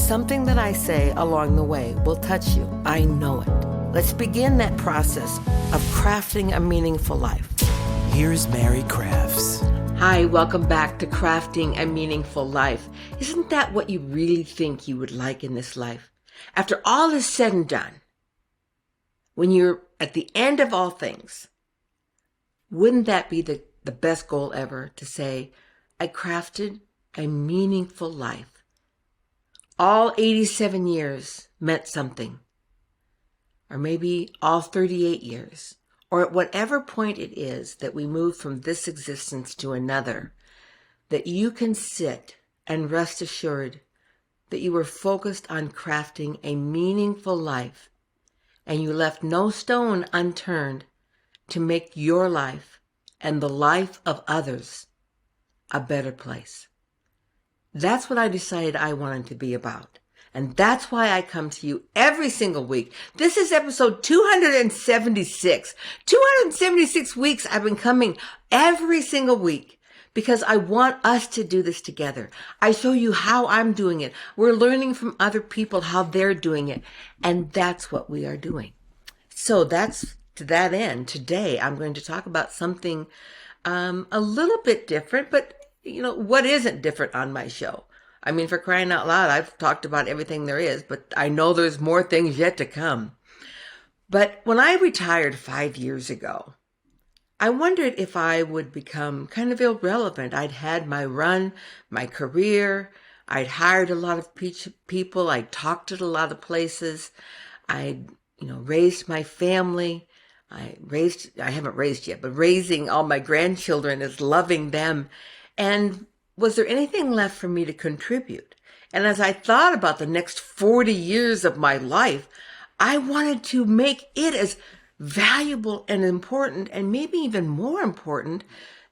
something that I say along the way will touch you. I know it. Let's begin that process of crafting a meaningful life. Here's Mary Crafts. Hi, welcome back to Crafting a Meaningful Life. Isn't that what you really think you would like in this life? After all is said and done, when you're at the end of all things, wouldn't that be the best goal ever, to say, I crafted a meaningful life? All 87 years meant something. Or maybe all 38 years. Or at whatever point it is that we move from this existence to another, that you can sit and rest assured that you were focused on crafting a meaningful life, and you left no stone unturned to make your life and the life of others a better place. That's what I decided I wanted to be about. And that's why I come to you every single week. This is episode 276. 276 weeks I've been coming every single week because I want us to do this together. I show you how I'm doing it. We're learning from other people how they're doing it. And that's what we are doing. So that's to that end. Today I'm going to talk about something a little bit different, but what isn't different on my show? I mean, for crying out loud, I've talked about everything there is, but I know there's more things yet to come. But when I retired 5 years ago, I wondered if I would become kind of irrelevant. I'd had my run, my career. I'd hired a lot of people. I'd talked at a lot of places. I'd, raised my family. I haven't raised yet, but raising all my grandchildren is loving them. And was there anything left for me to contribute? And as I thought about the next 40 years of my life, I wanted to make it as valuable and important, and maybe even more important,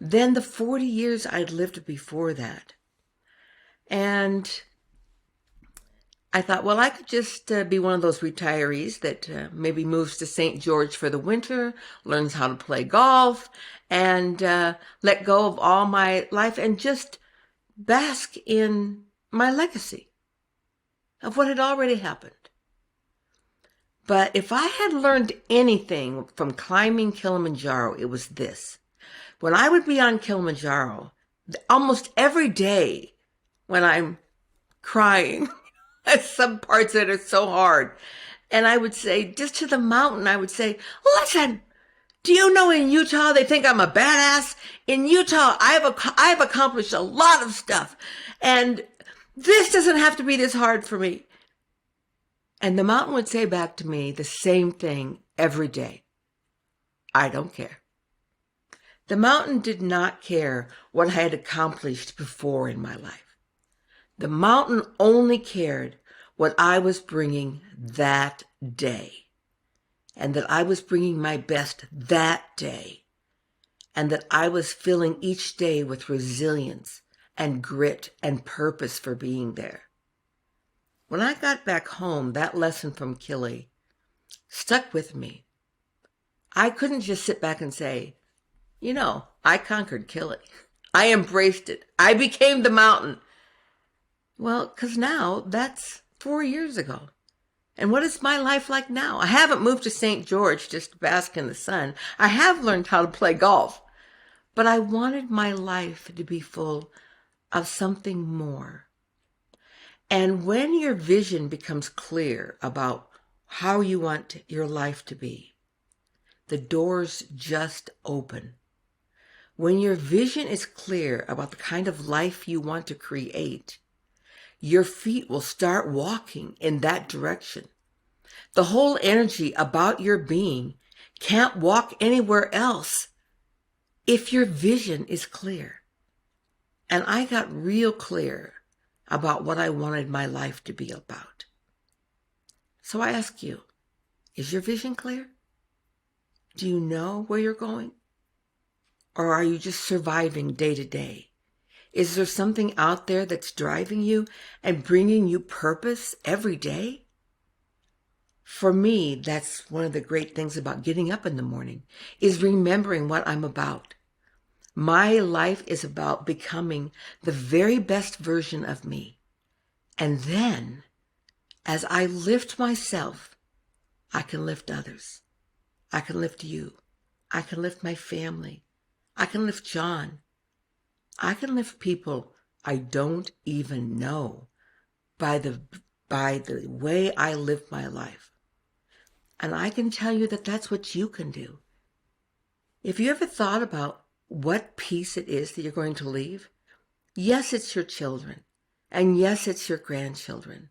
than the 40 years I'd lived before that. And I thought, well, I could just be one of those retirees that maybe moves to St. George for the winter, learns how to play golf, and let go of all my life and just bask in my legacy of what had already happened. But if I had learned anything from climbing Kilimanjaro, it was this. When I would be on Kilimanjaro, almost every day when I'm crying at some parts that are so hard, and I would say, just to the mountain, I would say, listen, do you know in Utah they think I'm a badass? In Utah, I've accomplished a lot of stuff, and this doesn't have to be this hard for me. And the mountain would say back to me the same thing every day. I don't care. The mountain did not care what I had accomplished before in my life. The mountain only cared what I was bringing that day. And that I was bringing my best that day, and that I was filling each day with resilience and grit and purpose for being there. When I got back home, that lesson from Kili stuck with me. I couldn't just sit back and say, I conquered Kili. I embraced it. I became the mountain. Well, because now that's 4 years ago. And what is my life like now? I haven't moved to St. George just to bask in the sun. I have learned how to play golf. But I wanted my life to be full of something more. And when your vision becomes clear about how you want your life to be, the doors just open. When your vision is clear about the kind of life you want to create, your feet will start walking in that direction. The whole energy about your being can't walk anywhere else if your vision is clear. And I got real clear about what I wanted my life to be about. So I ask you, is your vision clear? Do you know where you're going? Or are you just surviving day to day? Is there something out there that's driving you and bringing you purpose every day? For me, that's one of the great things about getting up in the morning, is remembering what I'm about. My life is about becoming the very best version of me. And then As I lift myself, I can lift others. I can lift you. I can lift my family. I can lift John. I can lift people I don't even know by the way I live my life. And I can tell you that that's what you can do. If you ever thought about what piece it is that you're going to leave, yes, it's your children. And yes, it's your grandchildren.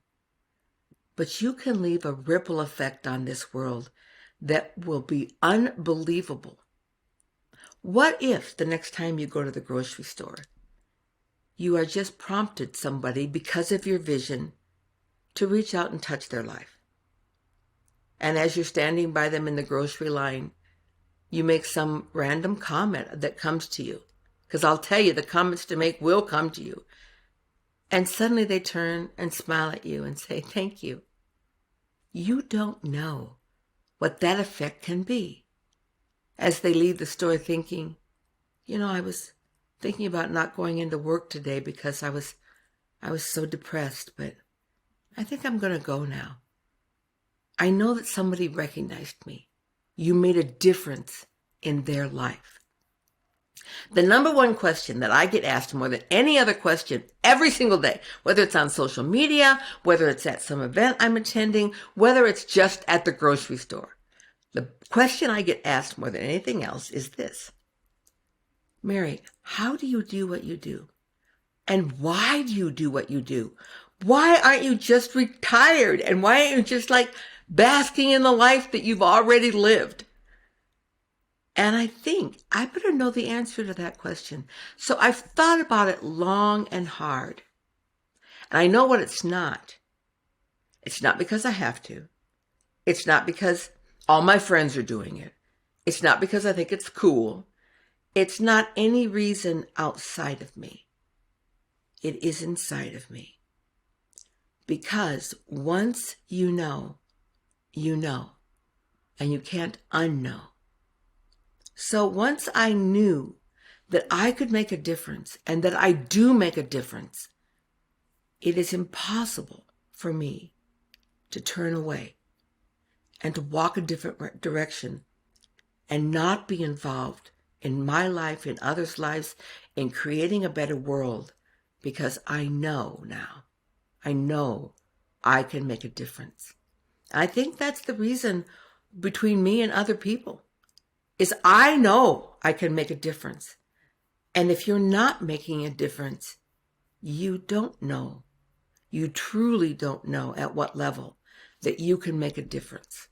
But you can leave a ripple effect on this world that will be unbelievable. What if the next time you go to the grocery store, you are just prompted somebody because of your vision to reach out and touch their life? And as you're standing by them in the grocery line, you make some random comment that comes to you. Because I'll tell you, the comments to make will come to you. And suddenly they turn and smile at you and say, thank you. You don't know what that effect can be. As they leave the store thinking, I was thinking about not going into work today because I was so depressed, but I think I'm going to go now. I know that somebody recognized me. You made a difference in their life. The number one question that I get asked more than any other question every single day, whether it's on social media, whether it's at some event I'm attending, whether it's just at the grocery store, the question I get asked more than anything else is this: Mary, how do you do what you do? And why do you do what you do? Why aren't you just retired? And why aren't you just basking in the life that you've already lived? And I think I better know the answer to that question. So I've thought about it long and hard. And I know what it's not. It's not because I have to. It's not because all my friends are doing it. It's not because I think it's cool. It's not any reason outside of me. It is inside of me. Because once you know, and you can't unknow. So once I knew that I could make a difference and that I do make a difference, it is impossible for me to turn away and to walk a different direction and not be involved in my life, in others' lives, in creating a better world, because I know now, I can make a difference. I think that's the reason between me and other people, is I know I can make a difference. And if you're not making a difference, you don't know. You truly don't know at what level that you can make a difference.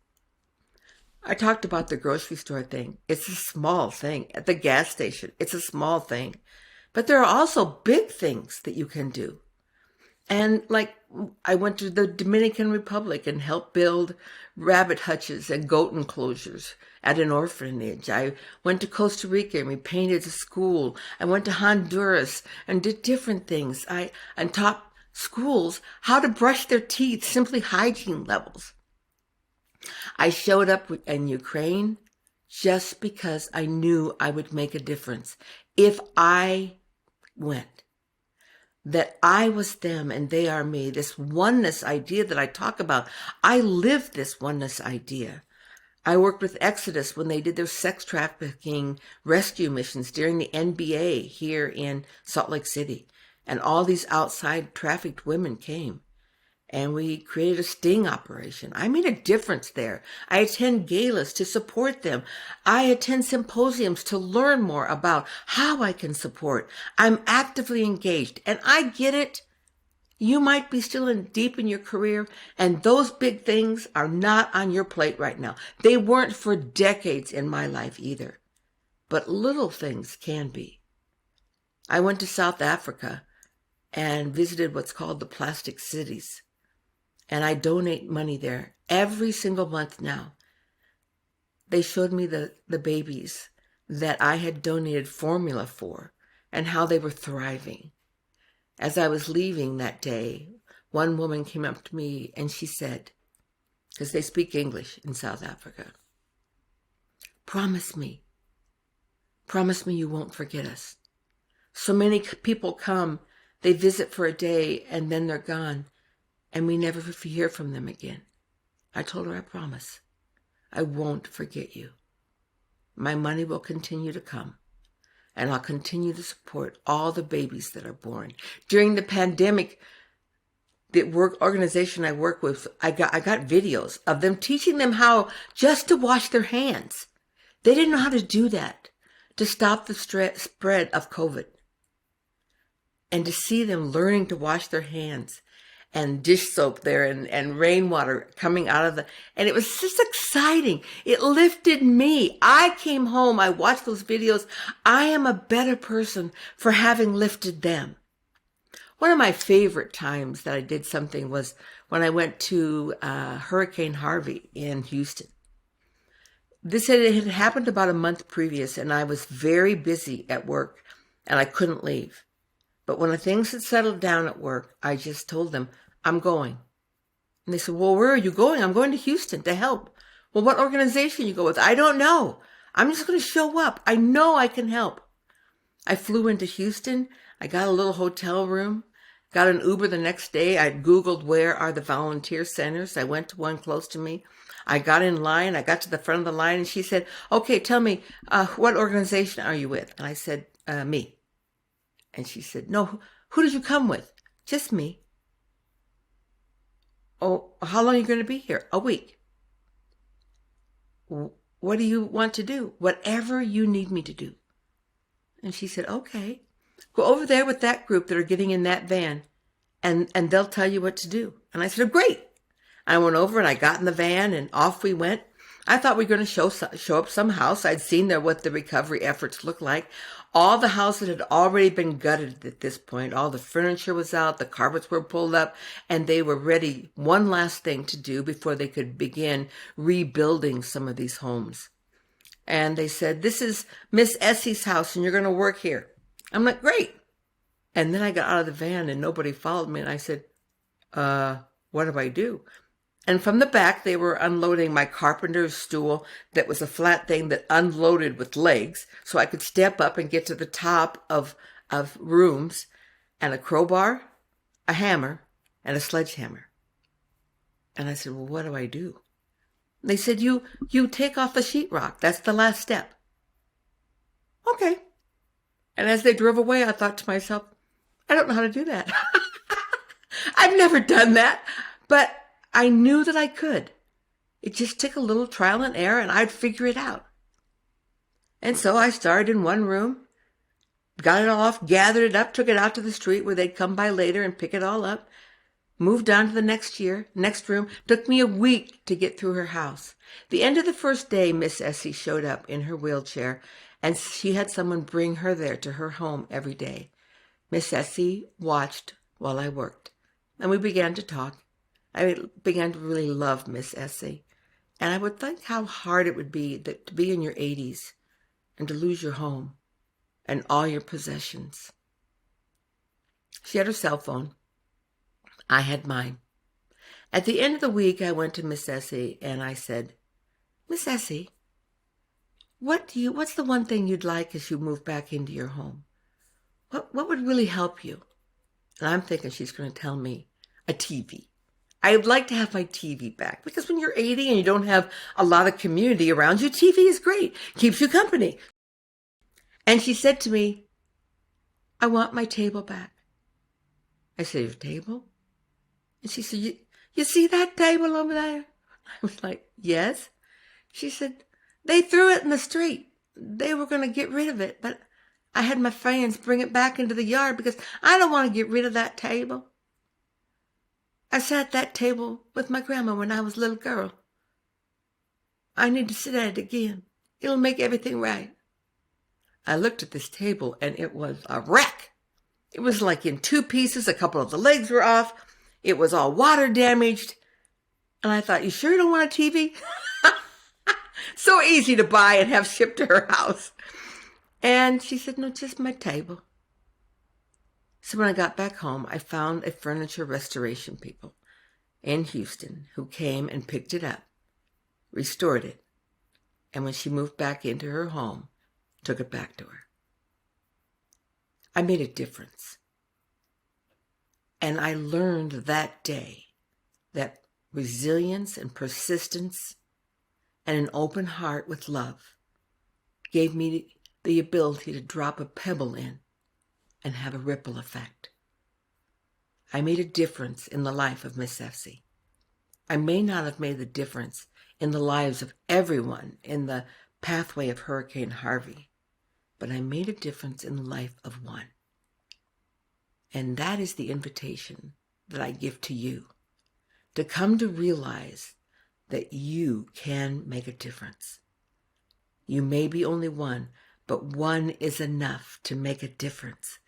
I talked about the grocery store thing. It's a small thing. At the gas station, it's a small thing. But there are also big things that you can do. And I went to the Dominican Republic and helped build rabbit hutches and goat enclosures at an orphanage. I went to Costa Rica and we painted a school. I went to Honduras and did different things. And taught schools how to brush their teeth, simply hygiene levels. I showed up in Ukraine just because I knew I would make a difference if I went. That I was them and they are me. This oneness idea that I talk about, I live this oneness idea. I worked with Exodus when they did their sex trafficking rescue missions during the NBA here in Salt Lake City. And all these outside trafficked women came. And we created a sting operation. I made a difference there. I attend galas to support them. I attend symposiums to learn more about how I can support. I'm actively engaged. And I get it. You might be still deep in your career, and those big things are not on your plate right now. They weren't for decades in my life either. But little things can be. I went to South Africa and visited what's called the plastic cities. And I donate money there every single month now. They showed me the babies that I had donated formula for and how they were thriving. As I was leaving that day, one woman came up to me and she said, because they speak English in South Africa, promise me you won't forget us. So many people come, they visit for a day and then they're gone. and we never hear from them again. I told her, I promise, I won't forget you. My money will continue to come, and I'll continue to support all the babies that are born. During the pandemic, the organization I work with, I got videos of them teaching them how just to wash their hands. They didn't know how to do that to stop the spread of COVID. And to see them learning to wash their hands and dish soap there and rainwater coming out of and it was just exciting. It lifted me. I came home, I watched those videos. I am a better person for having lifted them. One of my favorite times that I did something was when I went to Hurricane Harvey in Houston. It had happened about a month previous, and I was very busy at work, and I couldn't leave. But when things had settled down at work, I just told them, I'm going. And they said, well, where are you going? I'm going to Houston to help. Well, what organization you go with? I don't know. I'm just going to show up. I know I can help. I flew into Houston. I got a little hotel room. Got an Uber the next day. I Googled where are the volunteer centers. I went to one close to me. I got in line. I got to the front of the line, and she said, okay, tell me, what organization are you with? And I said, me. And she said, no, who did you come with? Just me. Oh, how long are you going to be here? A week. What do you want to do? Whatever you need me to do. And she said, okay. Go over there with that group that are getting in that van, and they'll tell you what to do. And I said, oh, great. I went over and I got in the van and off we went. I thought we were going to show up some house. I'd seen there what the recovery efforts looked like. All the houses had already been gutted at this point. All the furniture was out. The carpets were pulled up, and they were ready. One last thing to do before they could begin rebuilding some of these homes. And they said, this is Miss Essie's house, and you're going to work here. I'm like, great. And then I got out of the van and nobody followed me. And I said, what do I do? And from the back, they were unloading my carpenter's stool that was a flat thing that unloaded with legs. So I could step up and get to the top of rooms, and a crowbar, a hammer, and a sledgehammer. And I said, well, what do I do? They said, you take off the sheetrock. That's the last step. Okay. And as they drove away, I thought to myself, I don't know how to do that. I've never done that, but I knew that I could. It just took a little trial and error, and I'd figure it out. And so I started in one room, got it all off, gathered it up, took it out to the street where they'd come by later and pick it all up, moved on to the next room. Took me a week to get through her house. The end of the first day, Miss Essie showed up in her wheelchair, and she had someone bring her there to her home every day. Miss Essie watched while I worked, and we began to talk. I began to really love Miss Essie, and I would think how hard it would be to be in your 80s and to lose your home and all your possessions. She had her cell phone. I had mine. At the end of the week, I went to Miss Essie and I said, Miss Essie, what's the one thing you'd like as you move back into your home? What would really help you? And I'm thinking she's going to tell me a TV. I'd like to have my TV back, because when you're 80 and you don't have a lot of community around you, TV is great. Keeps you company. And she said to me, I want my table back. I said, your table? And she said, you see that table over there? I was like, yes. She said, they threw it in the street. They were going to get rid of it, but I had my friends bring it back into the yard because I don't want to get rid of that table. I sat at that table with my grandma when I was a little girl. I need to sit at it again. It'll make everything right. I looked at this table and it was a wreck. It was like in two pieces. A couple of the legs were off. It was all water damaged. And I thought, you sure you don't want a TV? So easy to buy and have shipped to her house. And she said, no, just my table. So when I got back home, I found a furniture restoration people in Houston who came and picked it up, restored it, and when she moved back into her home, took it back to her. I made a difference. And I learned that day that resilience and persistence and an open heart with love gave me the ability to drop a pebble in and have a ripple effect. I made a difference in the life of Miss Efsey. I may not have made the difference in the lives of everyone in the pathway of Hurricane Harvey, but I made a difference in the life of one. And that is the invitation that I give to you, to come to realize that you can make a difference. You may be only one, but one is enough to make a difference,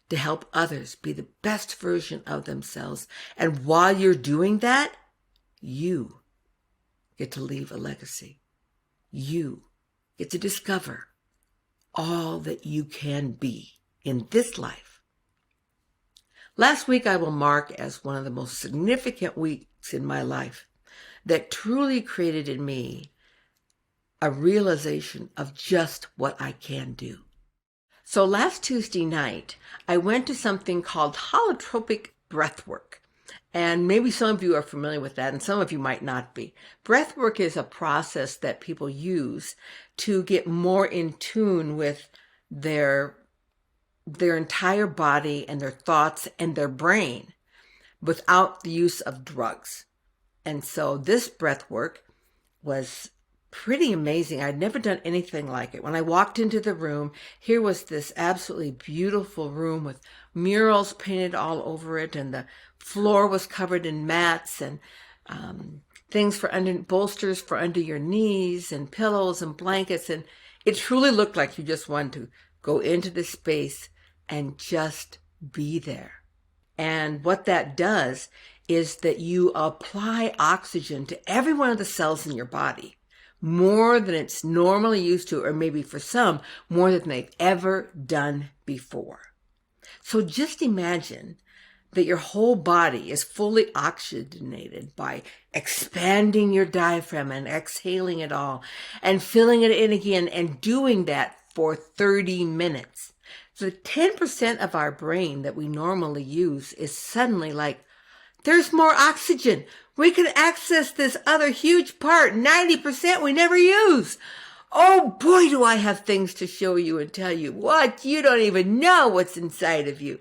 to help others be the best version of themselves. And while you're doing that, you get to leave a legacy. You get to discover all that you can be in this life. Last week I will mark as one of the most significant weeks in my life that truly created in me a realization of just what I can do. So last Tuesday night, I went to something called holotropic breathwork. And maybe some of you are familiar with that, and some of you might not be. Breathwork is a process that people use to get more in tune with their entire body and their thoughts and their brain without the use of drugs. And so this breathwork was pretty amazing. I'd never done anything like it. When I walked into the room, here was this absolutely beautiful room with murals painted all over it, and the floor was covered in mats and things for bolsters for under your knees and pillows and blankets. And it truly looked like you just wanted to go into the space and just be there. And what that does is that you apply oxygen to every one of the cells in your body, more than it's normally used to, or maybe for some, more than they've ever done before. So just imagine that your whole body is fully oxygenated by expanding your diaphragm and exhaling it all and filling it in again and doing that for 30 minutes. So 10% of our brain that we normally use is suddenly like, there's more oxygen. We can access this other huge part, 90% we never use. Oh boy, do I have things to show you and tell you. What? You don't even know what's inside of you.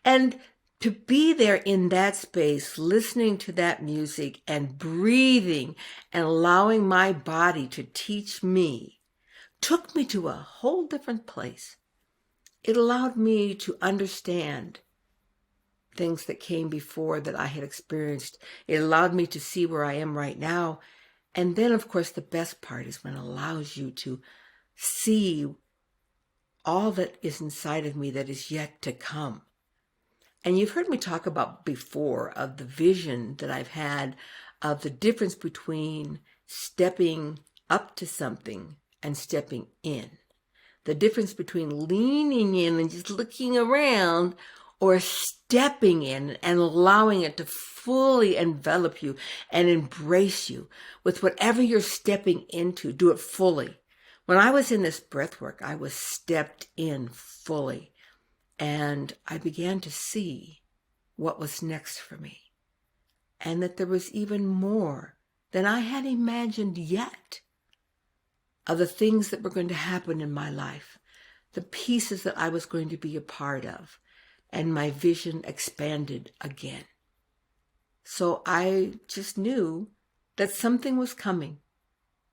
And to be there in that space, listening to that music and breathing and allowing my body to teach me, took me to a whole different place. It allowed me to understand things that came before that I had experienced. It allowed me to see where I am right now. And then, of course, the best part is when it allows you to see all that is inside of me that is yet to come. And you've heard me talk about before of the vision that I've had of the difference between stepping up to something and stepping in. The difference between leaning in and just looking around or stepping in and allowing it to fully envelop you and embrace you with whatever you're stepping into. Do it fully. When I was in this breathwork, I was stepped in fully, and I began to see what was next for me, and that there was even more than I had imagined yet of the things that were going to happen in my life, the pieces that I was going to be a part of. And my vision expanded again. So I just knew that something was coming,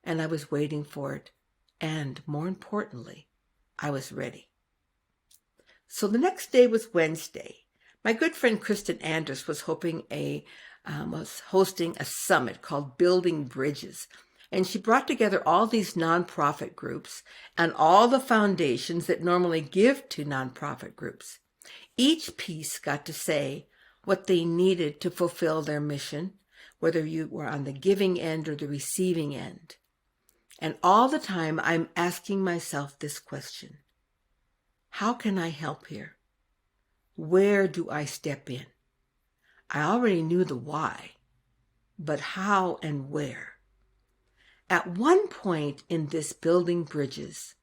and I was waiting for it. And more importantly, I was ready. So the next day was Wednesday. My good friend Kristen Anders was hosting a summit called Building Bridges. And she brought together all these nonprofit groups and all the foundations that normally give to nonprofit groups. Each piece got to say what they needed to fulfill their mission, whether you were on the giving end or the receiving end. And all the time I'm asking myself this question: how can I help here? Where do I step in? I already knew the why, but how and where? At one point in this Building Bridges,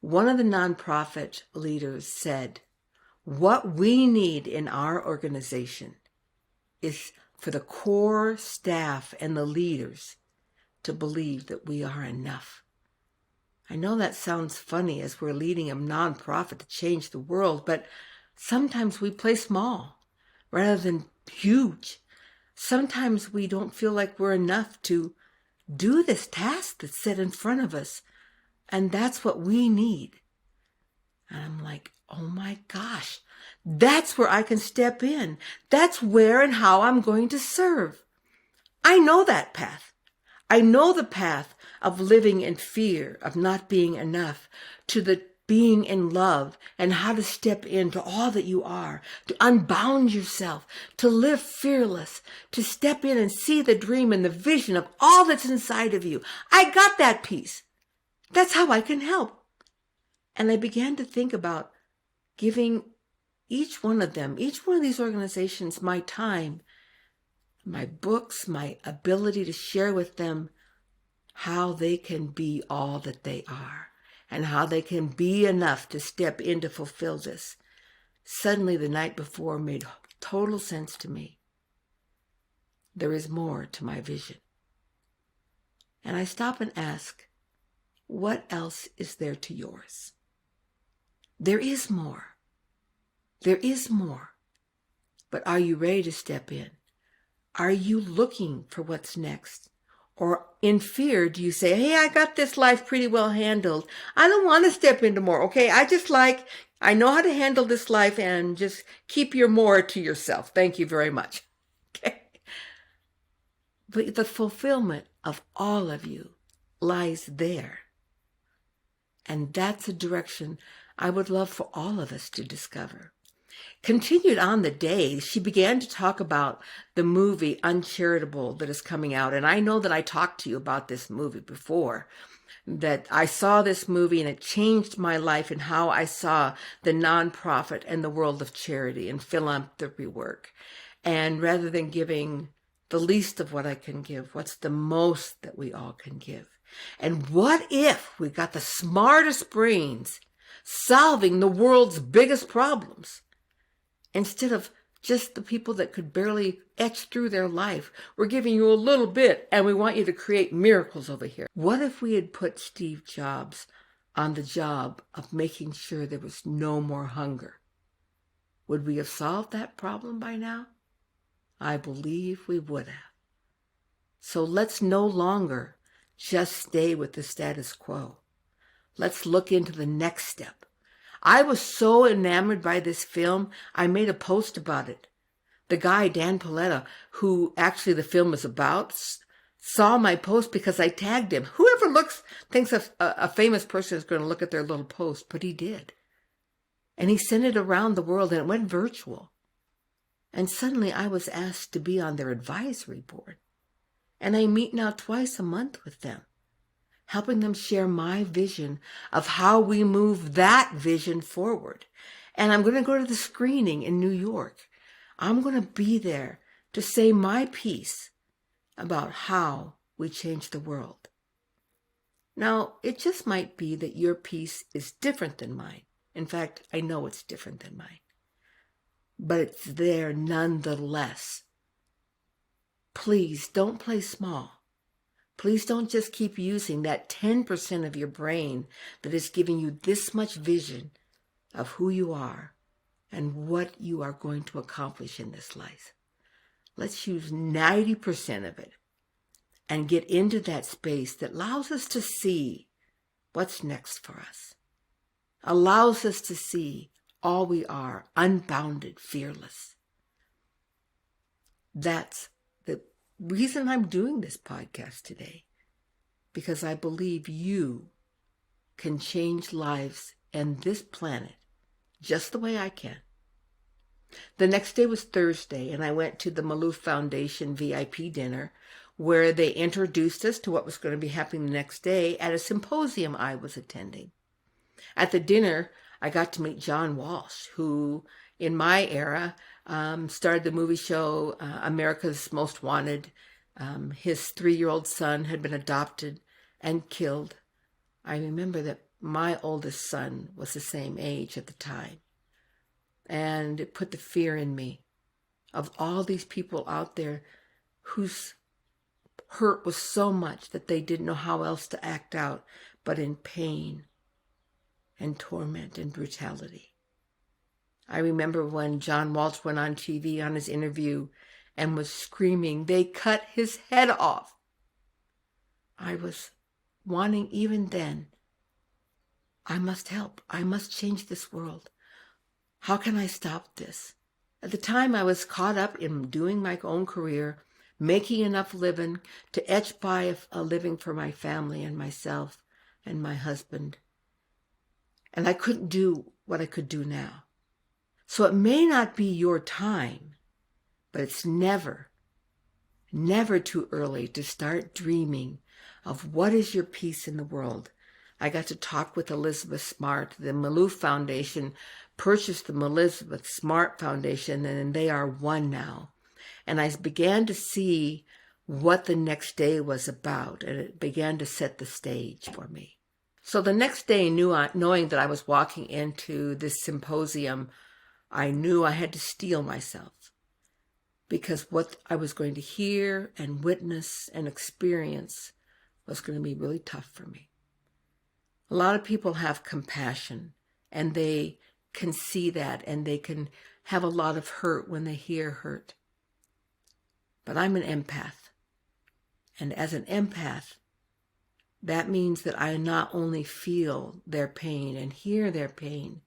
one of the nonprofit leaders said, what we need in our organization is for the core staff and the leaders to believe that we are enough. I know that sounds funny as we're leading a nonprofit to change the world, but sometimes we play small rather than huge. Sometimes we don't feel like we're enough to do this task that's set in front of us, and that's what we need. And I'm like, oh my gosh, that's where I can step in. That's where and how I'm going to serve. I know that path. I know the path of living in fear of not being enough to the being in love and how to step into all that you are, to unbound yourself, to live fearless, to step in and see the dream and the vision of all that's inside of you. I got that piece. That's how I can help. And I began to think about giving each one of these organizations, my time, my books, my ability to share with them how they can be all that they are and how they can be enough to step in to fulfill this. Suddenly, the night before made total sense to me. There is more to my vision. And I stop and ask, what else is there to yours? There is more. There is more. But are you ready to step in? Are you looking for what's next? Or in fear, do you say, hey, I got this life pretty well handled. I don't want to step into more, okay? I know how to handle this life, and just keep your more to yourself. Thank you very much. Okay. But the fulfillment of all of you lies there. And that's a direction I would love for all of us to discover. Continued on the day, she began to talk about the movie Uncharitable that is coming out. And I know that I talked to you about this movie before, that I saw this movie and it changed my life and how I saw the nonprofit and the world of charity and philanthropy work. And rather than giving the least of what I can give, what's the most that we all can give? And what if we got the smartest brains solving the world's biggest problems? Instead of just the people that could barely etch through their life, we're giving you a little bit and we want you to create miracles over here. What if we had put Steve Jobs on the job of making sure there was no more hunger? Would we have solved that problem by now? I believe we would have. So let's no longer just stay with the status quo. Let's look into the next step. I was so enamored by this film, I made a post about it. The guy, Dan Paletta, who actually the film is about, saw my post because I tagged him. Whoever thinks a famous person is going to look at their little post, but he did. And he sent it around the world, and it went virtual. And suddenly I was asked to be on their advisory board. And I meet now twice a month with them, helping them share my vision of how we move that vision forward. And I'm going to go to the screening in New York. I'm going to be there to say my piece about how we change the world. Now, it just might be that your piece is different than mine. In fact, I know it's different than mine. But it's there nonetheless. Please don't play small. Please don't just keep using that 10% of your brain that is giving you this much vision of who you are and what you are going to accomplish in this life. Let's use 90% of it and get into that space that allows us to see what's next for us, allows us to see all we are, unbounded, fearless. That's the reason I'm doing this podcast today, because I believe you can change lives and this planet just the way I can. The next day was Thursday, and I went to the Maloof Foundation VIP dinner where they introduced us to what was going to be happening the next day at a symposium I was attending. At the dinner, I got to meet John Walsh, who in my era started the movie show America's Most Wanted. His 3-year-old son had been adopted and killed. I remember that my oldest son was the same age at the time. And it put the fear in me of all these people out there whose hurt was so much that they didn't know how else to act out but in pain and torment and brutality. I remember when John Walsh went on TV on his interview and was screaming, "They cut his head off." I was wanting even then, I must help. I must change this world. How can I stop this? At the time, I was caught up in doing my own career, making enough living to etch by a living for my family and myself and my husband. And I couldn't do what I could do now. So it may not be your time, but it's never too early to start dreaming of what is your piece in the world. I got to talk with Elizabeth Smart. The Maloof Foundation purchased the Elizabeth Smart Foundation, and they are one now. And I began to see what the next day was about, and it began to set the stage for me. So the next day, knowing that I was walking into this symposium, I knew I had to steel myself, because what I was going to hear and witness and experience was going to be really tough for me. A lot of people have compassion, and they can see that, and they can have a lot of hurt when they hear hurt. But I'm an empath. And as an empath, that means that I not only feel their pain and hear their pain,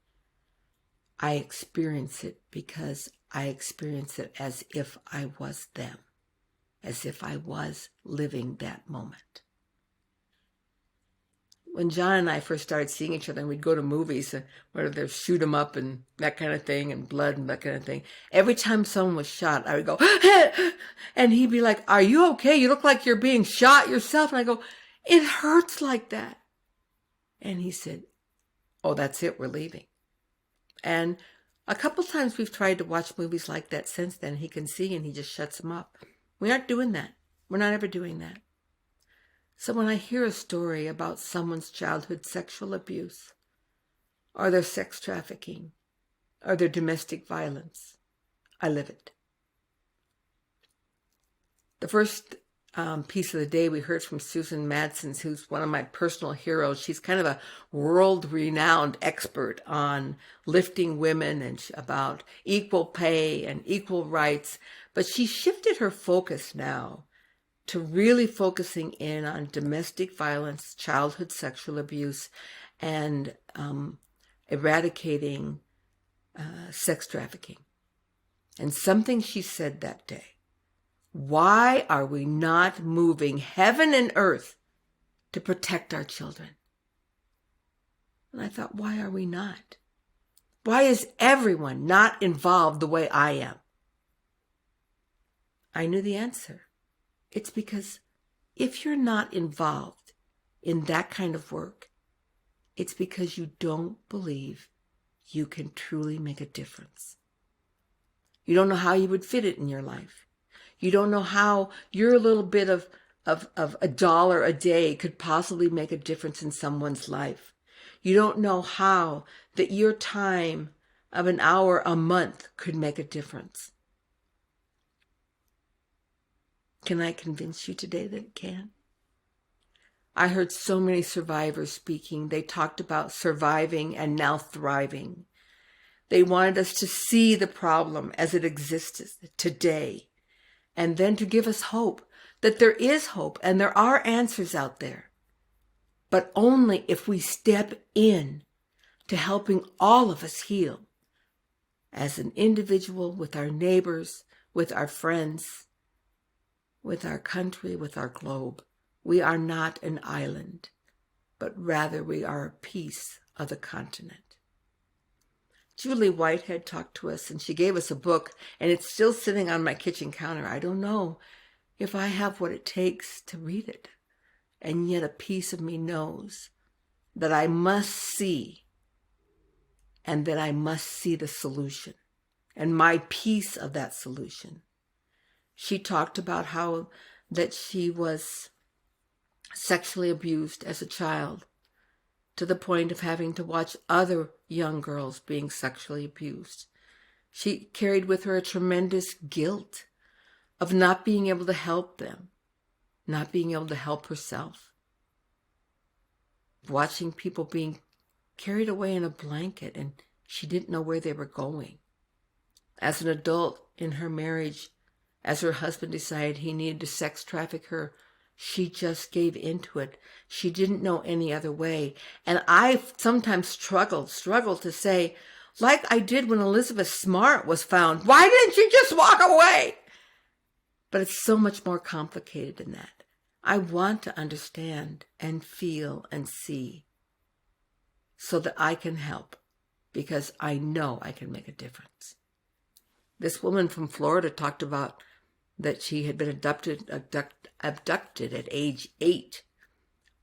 I experience it because I experience it as if I was them, as if I was living that moment. When John and I first started seeing each other, and we'd go to movies, where there's shoot 'em up and that kind of thing, and blood and that kind of thing, every time someone was shot, I would go, and he'd be like, "Are you okay? You look like you're being shot yourself." And I go, "It hurts like that." And he said, "Oh, that's it, we're leaving." And a couple times we've tried to watch movies like that since then. He can see, and he just shuts them up. We aren't doing that. We're not ever doing that. So when I hear a story about someone's childhood sexual abuse, or their sex trafficking, or their domestic violence, I live it. The first piece of the day we heard from Susan Madsen, who's one of my personal heroes. She's kind of a world-renowned expert on lifting women and about equal pay and equal rights. But she shifted her focus now to really focusing in on domestic violence, childhood sexual abuse, and eradicating sex trafficking. And something she said that day: why are we not moving heaven and earth to protect our children? And I thought, why are we not? Why is everyone not involved the way I am? I knew the answer. It's because if you're not involved in that kind of work, it's because you don't believe you can truly make a difference. You don't know how you would fit it in your life. You don't know how your little bit of $1 a day could possibly make a difference in someone's life. You don't know how that your time of an hour a month could make a difference. Can I convince you today that it can? I heard so many survivors speaking. They talked about surviving and now thriving. They wanted us to see the problem as it exists today, and then to give us hope that there is hope and there are answers out there, but only if we step in to helping all of us heal as an individual, with our neighbors, with our friends, with our country, with our globe. We are not an island, but rather we are a piece of the continent. Julie Whitehead talked to us, and she gave us a book, and it's still sitting on my kitchen counter. I don't know if I have what it takes to read it, and yet a piece of me knows that I must see, and that I must see the solution, and my piece of that solution. She talked about how that she was sexually abused as a child, to the point of having to watch other young girls being sexually abused. She carried with her a tremendous guilt of not being able to help them, not being able to help herself. Watching people being carried away in a blanket, and she didn't know where they were going. As an adult in her marriage, as her husband decided he needed to sex traffic her, she just gave into it. She didn't know any other way. And I sometimes struggled to say, like I did when Elizabeth Smart was found, why didn't you just walk away? But it's so much more complicated than that. I want to understand and feel and see so that I can help, because I know I can make a difference. This woman from Florida talked about that she had been abducted at age 8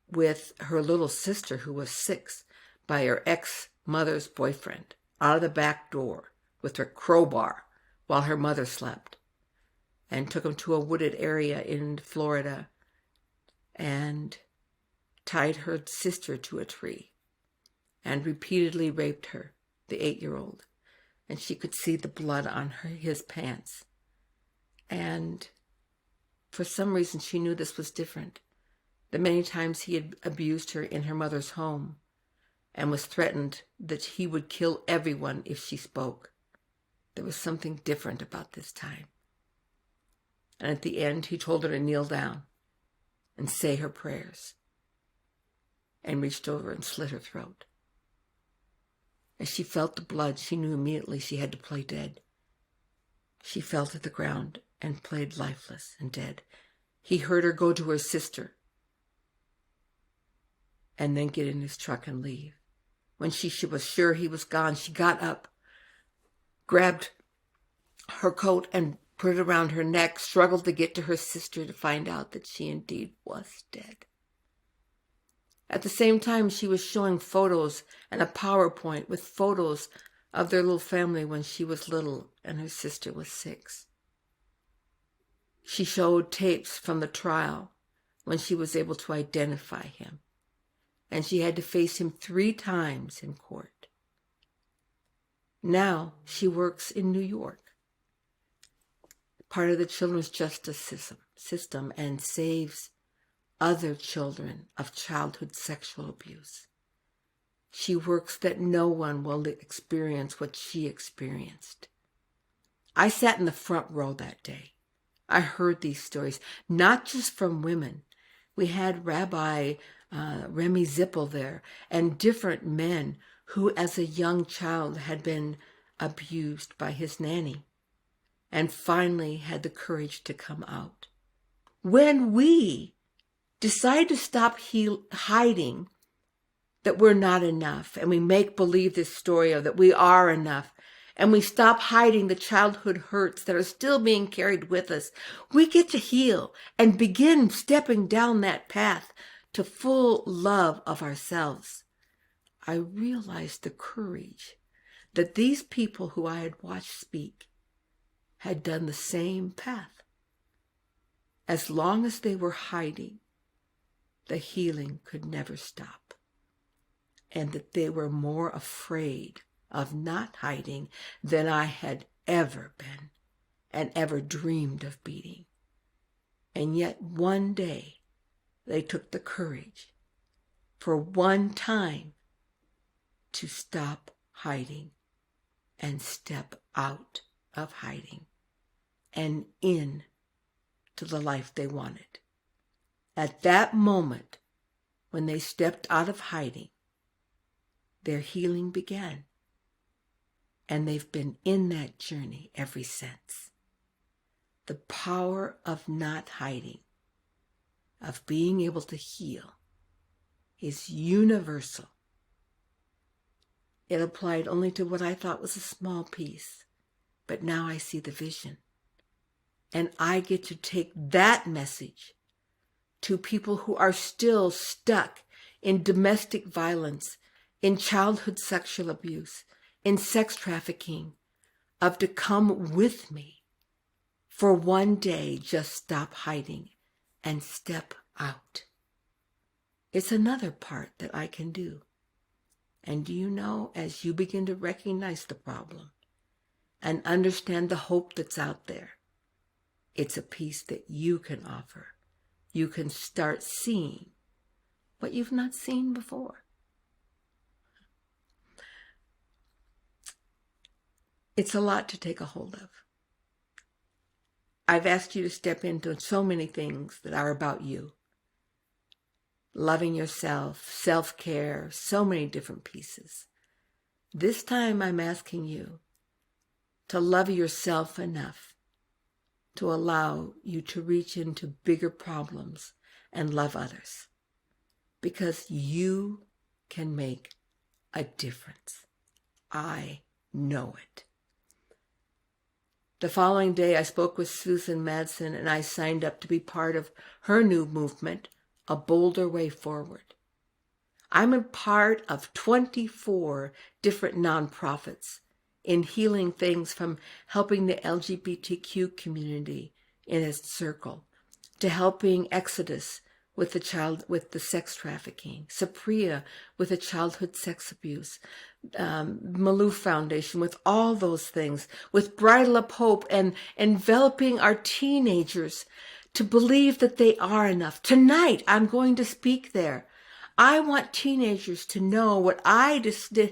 with her little sister, who was 6, by her ex-mother's boyfriend, out of the back door with her crowbar while her mother slept, and took him to a wooded area in Florida and tied her sister to a tree and repeatedly raped her, the 8-year-old. And she could see the blood on his pants. And for some reason, she knew this was different. The many times he had abused her in her mother's home and was threatened that he would kill everyone if she spoke. There was something different about this time. And at the end, he told her to kneel down and say her prayers, and reached over and slit her throat. As she felt the blood, she knew immediately she had to play dead. She fell to the ground and played lifeless and dead. He heard her go to her sister and then get in his truck and leave. When she was sure he was gone, she got up, grabbed her coat and put it around her neck, struggled to get to her sister to find out that she indeed was dead. At the same time, she was showing photos and a PowerPoint with photos of their little family when she was little and her sister was 6. She showed tapes from the trial when she was able to identify him, and she had to face him 3 times in court. Now she works in New York, part of the children's justice system, and saves other children of childhood sexual abuse. She works that no one will experience what she experienced. I sat in the front row that day. I heard these stories, not just from women. We had Rabbi Remy Zippel there, and different men who as a young child had been abused by his nanny and finally had the courage to come out. When we decide to stop hiding that we're not enough, and we make believe this story of that we are enough, and we stop hiding the childhood hurts that are still being carried with us, we get to heal and begin stepping down that path to full love of ourselves. I realized the courage that these people who I had watched speak had done the same path. As long as they were hiding, the healing could never stop, and that they were more afraid of not hiding than I had ever been and ever dreamed of being. And yet one day they took the courage for one time to stop hiding and step out of hiding and in to the life they wanted. At that moment, when they stepped out of hiding, their healing began. And they've been in that journey ever since. The power of not hiding, of being able to heal, is universal. It applied only to what I thought was a small piece, but now I see the vision. And I get to take that message to people who are still stuck in domestic violence, in childhood sexual abuse, in sex trafficking, of to come with me for one day. Just stop hiding and step out. It's another part that I can do. And do you know, as you begin to recognize the problem, and understand the hope that's out there. It's a peace that you can offer. You can start seeing what you've not seen before. It's a lot to take a hold of. I've asked you to step into so many things that are about you. Loving yourself, self-care, so many different pieces. This time I'm asking you to love yourself enough to allow you to reach into bigger problems and love others. Because you can make a difference. I know it. The following day, I spoke with Susan Madsen, and I signed up to be part of her new movement, A Bolder Way Forward. I'm a part of 24 different nonprofits in healing things from helping the LGBTQ community in its circle, to helping Exodus with the sex trafficking, Supriya with the childhood sex abuse, Malou Foundation with all those things, with Bridle Up Hope and enveloping our teenagers to believe that they are enough. Tonight, I'm going to speak there. I want teenagers to know what I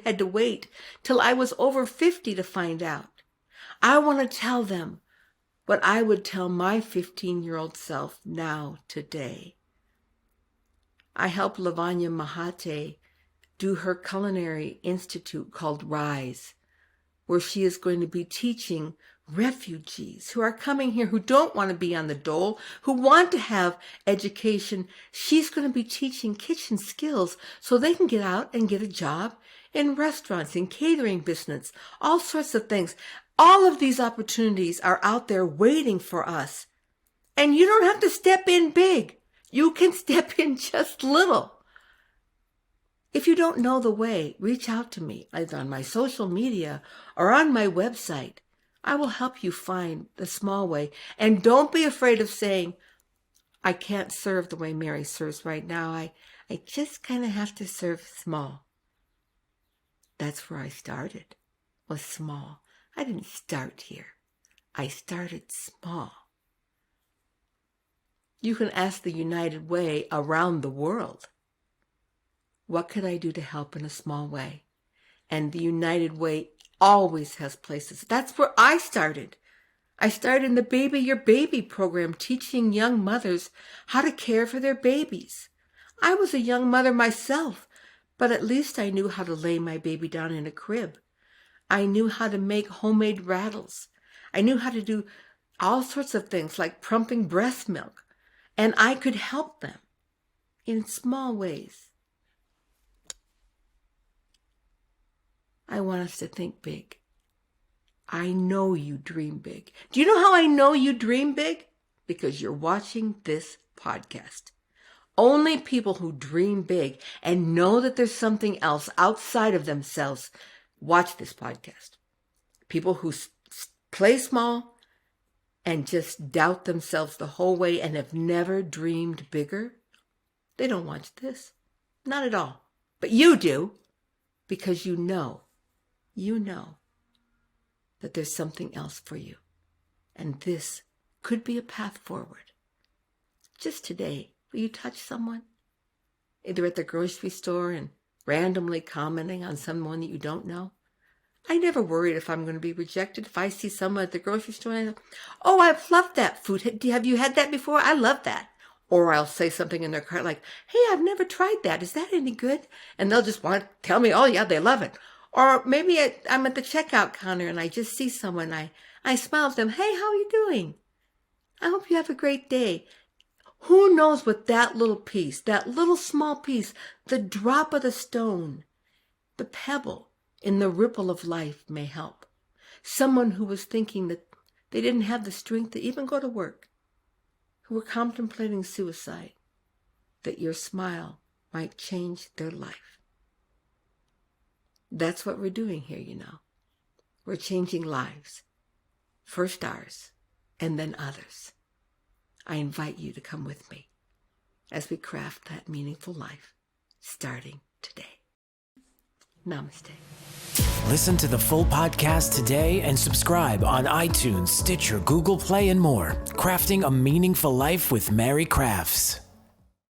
had to wait till I was over 50 to find out. I want to tell them what I would tell my 15-year-old self now, today. I helped Lavanya Mahate do her culinary institute called Rise, where she is going to be teaching refugees who are coming here, who don't want to be on the dole, who want to have education. She's going to be teaching kitchen skills so they can get out and get a job in restaurants, in catering business, all sorts of things. All of these opportunities are out there waiting for us. And you don't have to step in big. You can step in just little. If you don't know the way, reach out to me, either on my social media or on my website. I will help you find the small way. And don't be afraid of saying, I can't serve the way Mary serves right now. I just kind of have to serve small. That's where I started, was small. I didn't start here. I started small. You can ask the United Way around the world, what could I do to help in a small way? And the United Way always has places. That's where I started. I started in the Baby Your Baby program, teaching young mothers how to care for their babies. I was a young mother myself, but at least I knew how to lay my baby down in a crib. I knew how to make homemade rattles. I knew how to do all sorts of things like pumping breast milk. And I could help them in small ways. I want us to think big. I know you dream big. Do you know how I know you dream big? Because you're watching this podcast. Only people who dream big and know that there's something else outside of themselves watch this podcast. People who play small and just doubt themselves the whole way and have never dreamed bigger, they don't watch this. Not at all. But you do, because you know that there's something else for you. And this could be a path forward. Just today, will you touch someone? Either at the grocery store and randomly commenting on someone that you don't know. I never worried if I'm going to be rejected. If I see someone at the grocery store and I go, oh, I've loved that food. Have you had that before? I love that. Or I'll say something in their cart like, hey, I've never tried that. Is that any good? And they'll just want to tell me, oh, yeah, they love it. Or maybe I'm at the checkout counter and I just see someone. I smile at them. Hey, how are you doing? I hope you have a great day. Who knows what that little piece, that little small piece, the drop of the stone, the pebble in the ripple of life may help. Someone who was thinking that they didn't have the strength to even go to work, who were contemplating suicide, that your smile might change their life. That's what we're doing here, you know. We're changing lives. First ours, and then others. I invite you to come with me as we craft that meaningful life starting today. Namaste. Listen to the full podcast today and subscribe on iTunes, Stitcher, Google Play, and more. Crafting a Meaningful Life with Mary Crafts.